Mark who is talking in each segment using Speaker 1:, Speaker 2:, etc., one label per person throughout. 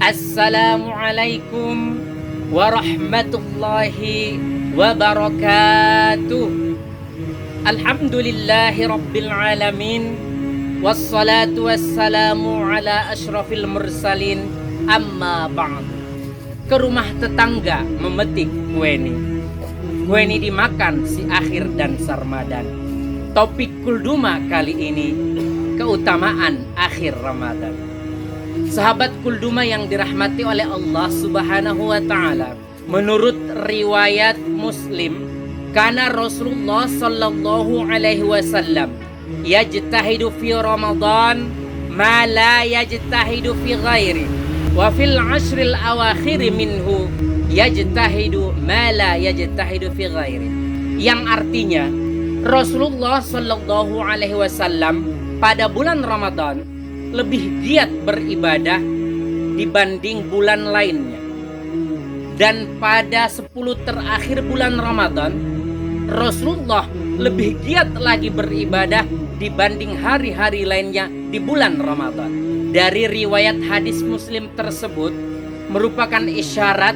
Speaker 1: Assalamualaikum warahmatullahi wabarakatuh. Alhamdulillahi rabbil alamin. Wassalatu wassalamu ala ashrafil mursalin. Amma ba'd. Ke rumah tetangga memetik kueni. Kueni dimakan si Akhir dan Sarmadan. Topik Kulduma kali ini, keutamaan akhir Ramadan. Sahabat Kulduma yang dirahmati oleh Allah Subhanahu wa ta'ala, menurut riwayat Muslim, karena Rasulullah sallallahu alaihi wasallam yajtahidu fi Ramadan ma la yajtahidu fi ghairi wa fil ashril awakhir minhu yajtahidu ma la yajtahidu fi ghairi. Yang artinya Rasulullah sallallahu alaihi wasallam pada bulan Ramadan lebih giat beribadah dibanding bulan lainnya. Dan pada 10 terakhir bulan Ramadan, Rasulullah lebih giat lagi beribadah dibanding hari-hari lainnya di bulan Ramadan. Dari riwayat hadis Muslim tersebut merupakan isyarat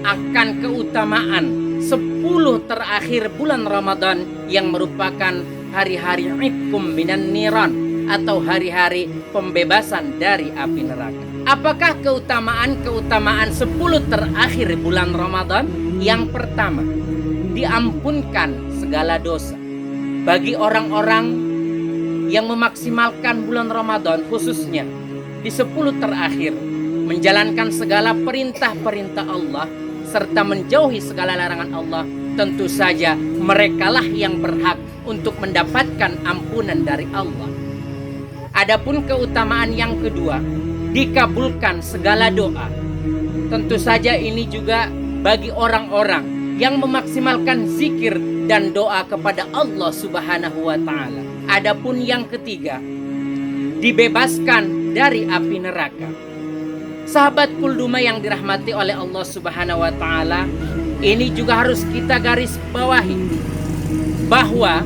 Speaker 1: akan keutamaan 10 terakhir bulan Ramadan yang merupakan hari-hari Idkum minan niran, atau hari-hari pembebasan dari api neraka. Apakah keutamaan 10 terakhir bulan Ramadan? Yang pertama, diampunkan segala dosa. Bagi orang-orang yang memaksimalkan bulan Ramadan, khususnya di 10 terakhir, menjalankan segala perintah-perintah Allah serta menjauhi segala larangan Allah, tentu saja merekalah yang berhak untuk mendapatkan ampunan dari Allah. Adapun keutamaan yang kedua, dikabulkan segala doa. Tentu saja ini juga bagi orang-orang yang memaksimalkan zikir dan doa kepada Allah Subhanahu wa ta'ala. Adapun yang ketiga, dibebaskan dari api neraka. Sahabat Kulduma yang dirahmati oleh Allah Subhanahu wa ta'ala, ini juga harus kita garis bawahi bahwa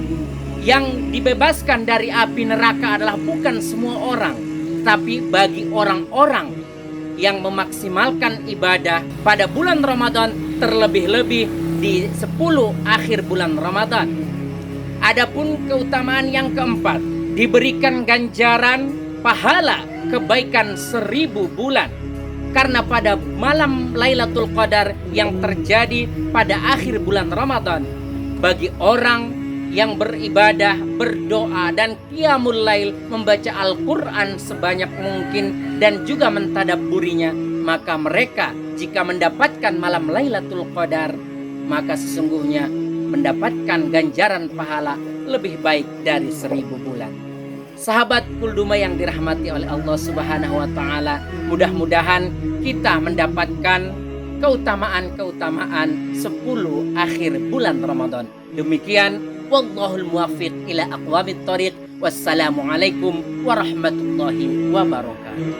Speaker 1: yang dibebaskan dari api neraka adalah bukan semua orang, tapi bagi orang-orang yang memaksimalkan ibadah pada bulan Ramadan, terlebih-lebih di 10 akhir bulan Ramadan. Adapun keutamaan yang keempat, diberikan ganjaran pahala kebaikan 1000 bulan. Karena pada malam Lailatul Qadar yang terjadi pada akhir bulan Ramadan, bagi orang yang beribadah, berdoa, dan qiyamul lail, membaca Al-Quran sebanyak mungkin dan juga mentadabburinya, maka mereka jika mendapatkan malam Lailatul Qadar, maka sesungguhnya mendapatkan ganjaran pahala lebih baik dari 1000 bulan. Sahabat Kulduma yang dirahmati oleh Allah Subhanahu wa ta'ala, mudah-mudahan kita mendapatkan keutamaan-keutamaan 10 akhir bulan Ramadan. Demikian, wallahul muwaffiq ila aqwamit thoriq. Wassalamualaikum warahmatullahi wabarakatuh.